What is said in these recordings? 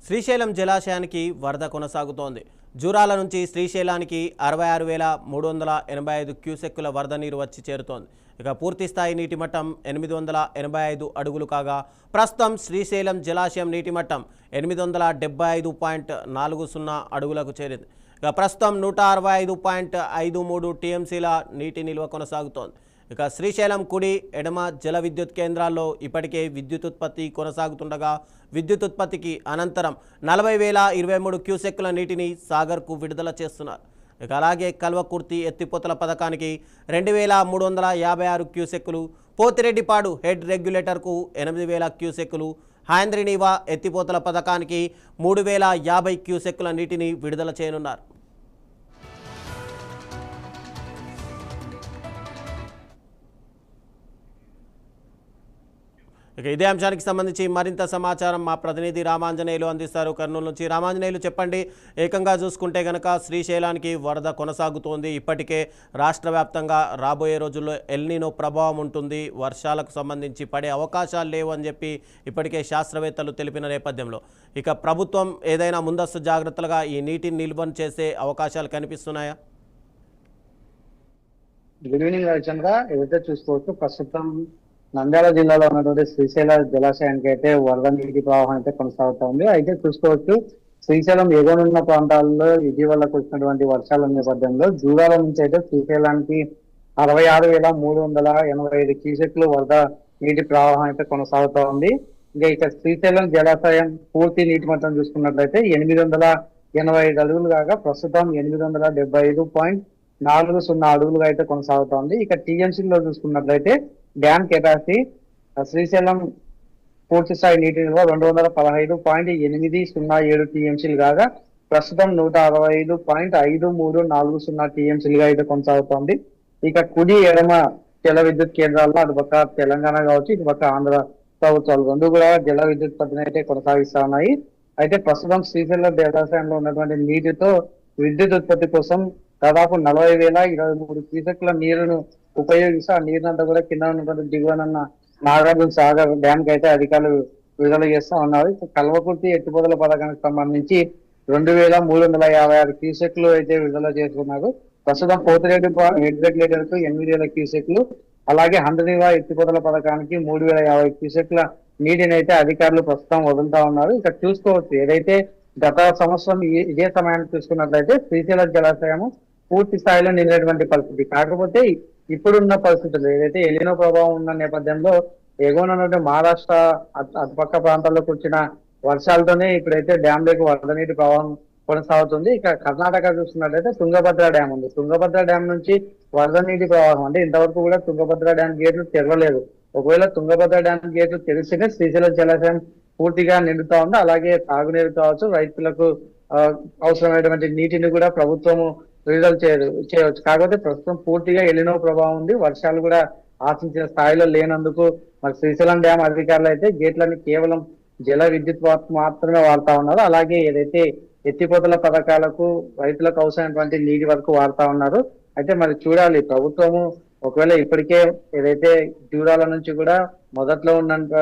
శ్రీశైలం జలాశయానికి వరద కొనసాగుతోంది. జూరాల నుంచి శ్రీశైలానికి 66,385 క్యూసెక్కుల వరద నీరు వచ్చి చేరుతోంది. ఇక పూర్తిస్థాయి నీటి మట్టం 885 అడుగులు కాగా ప్రస్తుతం శ్రీశైలం జలాశయం నీటి మట్టం 875.40 అడుగులకు చేరింది. ఇక ప్రస్తుతం 165.53 టీఎంసీల నీటి నిల్వ కొనసాగుతోంది. ఇక శ్రీశైలం కుడి ఎడమ జల విద్యుత్ కేంద్రాల్లో ఇప్పటికే విద్యుత్ ఉత్పత్తి కొనసాగుతుండగా విద్యుత్ ఉత్పత్తికి అనంతరం 40,023 క్యూసెక్కుల నీటిని సాగర్కు విడుదల చేస్తున్నారు. ఇక అలాగే కల్వకుర్తి ఎత్తిపోతల పథకానికి 2,356 క్యూసెక్కులు, పోతిరెడ్డిపాడు హెడ్ రెగ్యులేటర్కు 8,000 క్యూసెక్కులు, హైంద్రినీవా ఎత్తిపోతల పథకానికి 3,050 క్యూసెక్కుల నీటిని విడుదల చేయనున్నారు. ఇక ఇదే అంశానికి సంబంధించి మరింత సమాచారం మా ప్రతినిధి రామాంజనేయులు అందిస్తారు కర్నూలు నుంచి. రామాంజనేయులు చెప్పండి, ఏకంగా చూసుకుంటే కనుక శ్రీశైలానికి వరద కొనసాగుతోంది. ఇప్పటికే రాష్ట్ర వ్యాప్తంగా రాబోయే రోజుల్లో ఎల్నినో ప్రభావం ఉంటుంది, వర్షాలకు సంబంధించి పడే అవకాశాలు లేవు అని చెప్పి ఇప్పటికే శాస్త్రవేత్తలు తెలిపిన నేపథ్యంలో ఇక ప్రభుత్వం ఏదైనా ముందస్తు జాగ్రత్తలుగా ఈ నీటిని నిల్వ చేసే అవకాశాలు కనిపిస్తున్నాయా? Good evening Ravichandra. ఏదైతే చూసుకోవచ్చు, ప్రస్తుతం నంద్యాల జిల్లాలో ఉన్నటువంటి శ్రీశైల జలాశయానికి అయితే వరద నీటి ప్రవాహం అయితే కొనసాగుతా ఉంది. అయితే చూసుకోవచ్చు, శ్రీశైలం ఎగువనున్న ప్రాంతాల్లో ఇటీవలకు వచ్చినటువంటి వర్షాల నేపథ్యంలో జూరాల నుంచి అయితే శ్రీశైలానికి 66,385 క్యూసెక్లు వరద నీటి ప్రవాహం అయితే కొనసాగుతా ఉంది. ఇక శ్రీశైలం జలాశయం పూర్తి నీటి మట్టం చూసుకున్నట్లయితే 885 అడుగులు కాగా ప్రస్తుతం 875.40 అడుగులుగా అయితే కొనసాగుతా ఉంది. ఇక టీఎంసీలో చూసుకున్నట్లయితే డ్యామ్ కెపాసిటీ శ్రీశైలం పూర్తి స్థాయి నీటి నిల్వ 215.807 టీఎంసీలు కాగా ప్రస్తుతం 165.5340 టీఎంసీలుగా అయితే కొనసాగుతోంది. ఇక కుడి ఎడమ జల విద్యుత్ కేంద్రాల్లో అటుపక్క తెలంగాణ కావచ్చు, ఇటుపక్క ఆంధ్ర ప్రభుత్వాలు రెండు కూడా జల విద్యుత్ పద్ధతిని అయితే కొనసాగిస్తా ఉన్నాయి. అయితే ప్రస్తుతం శ్రీశైలం జలాశయంలో ఉన్నటువంటి నీటితో విద్యుత్ ఉత్పత్తి కోసం దాదాపు 40,023 క్యూసెక్ల నీరును ఉపయోగిస్తే ఆ నీరునంతా కూడా కింద ఉన్నటువంటి దిగువనన్న నాగార్జున సాగర్ డ్యామ్ కి అయితే అధికారులు విడుదల చేస్తా ఉన్నారు. కల్వకుర్తి ఎత్తిపోతల పథకానికి సంబంధించి 2,356 క్యూసెక్లు అయితే విడుదల చేస్తున్నారు. ప్రస్తుతం పోతిరెడ్డి హెడ్ రెగ్యులేటర్ కు 8,000 క్యూసెక్లు, అలాగే హంద్రినీవా ఎత్తిపోతల పథకానికి 3,050 క్యూసెక్ల నీటిని అయితే అధికారులు ప్రస్తుతం వదులుతా ఉన్నారు. ఇక్కడ చూసుకోవచ్చు, ఏదైతే గత సంవత్సరం ఇదే సమయాన్ని చూసుకున్నట్లయితే శ్రీశైలం జలాశయము పూర్తి స్థాయిలో నిండినటువంటి పరిస్థితి. కాకపోతే ఇప్పుడున్న పరిస్థితులు ఏదైతే ఎలినో ప్రభావం ఉన్న నేపథ్యంలో ఎగువనటువంటి మహారాష్ట్ర అటుపక్క ప్రాంతాల్లోకి వచ్చిన వర్షాలతోనే ఇప్పుడైతే డ్యామ్ లోకి వరద నీటి ప్రవాహం కొనసాగుతుంది. ఇక కర్ణాటక చూస్తున్నట్లయితే తుంగభద్ర డ్యామ్ ఉంది. తుంగభద్ర డ్యామ్ నుంచి వరద నీటి ప్రవాహం అంటే ఇంతవరకు కూడా తుంగభద్ర డ్యామ్ గేట్లు తెరవలేదు. ఒకవేళ తుంగభద్ర డ్యామ్ గేట్లు తెరిస్తేనే శ్రీశైలం జలాశయం పూర్తిగా నిండుతా ఉంది. అలాగే తాగునీరు కావచ్చు, రైతులకు అవసరమైనటువంటి నీటిని కూడా ప్రభుత్వము విడుదల చేయవచ్చు. కాకపోతే ప్రస్తుతం పూర్తిగా ఎలినో ప్రభావం ఉంది. వర్షాలు కూడా ఆశించిన స్థాయిలో లేనందుకు మరి శ్రీశైలం డ్యామ్ అధికారులు అయితే గేట్లని కేవలం జల విద్యుత్ మాత్రమే వాడుతా ఉన్నారు. అలాగే ఏదైతే ఎత్తిపోతల పథకాలకు రైతులకు అవసరమైనటువంటి నీటి వరకు వాడుతా ఉన్నారు. అయితే మరి చూడాలి, ప్రభుత్వము ఒకవేళ ఇప్పటికే ఏదైతే జూరాల నుంచి కూడా మొదట్లో ఉన్నంత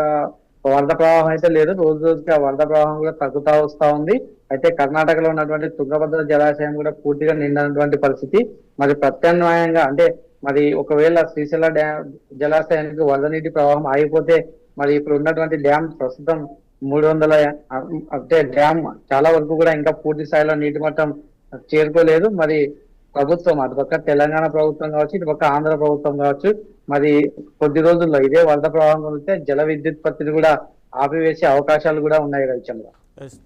వరద ప్రవాహం అయితే లేదు, రోజు రోజుకి ఆ వరద ప్రవాహం కూడా తగ్గుతా వస్తా ఉంది. అయితే కర్ణాటకలో ఉన్నటువంటి తుంగభద్ర జలాశయం కూడా పూర్తిగా నిండినటువంటి పరిస్థితి. మరి ప్రత్యామ్నాయంగా అంటే మరి ఒకవేళ శ్రీశైల డ్యామ్ జలాశయానికి వరద నీటి ప్రవాహం ఆగిపోతే మరి ఇప్పుడు ఉన్నటువంటి డ్యామ్ ప్రస్తుతం 300 అంటే డ్యామ్ చాలా వరకు కూడా ఇంకా పూర్తి స్థాయిలో నీటి మట్టం చేరుకోలేదు. మరి ప్రభుత్వం అటుపక్క తెలంగాణ ప్రభుత్వం కావచ్చు, ఇటుపక్క ఆంధ్ర ప్రభుత్వం కావచ్చు, మరి కొద్ది రోజుల్లో ఇదే వరద ప్రవాహం కలిగితే జల విద్యుత్ పత్తిని కూడా ఆపివేసే అవకాశాలు కూడా ఉన్నాయి రవిచంద్ర.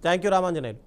Thank you Ramanjaneyulu.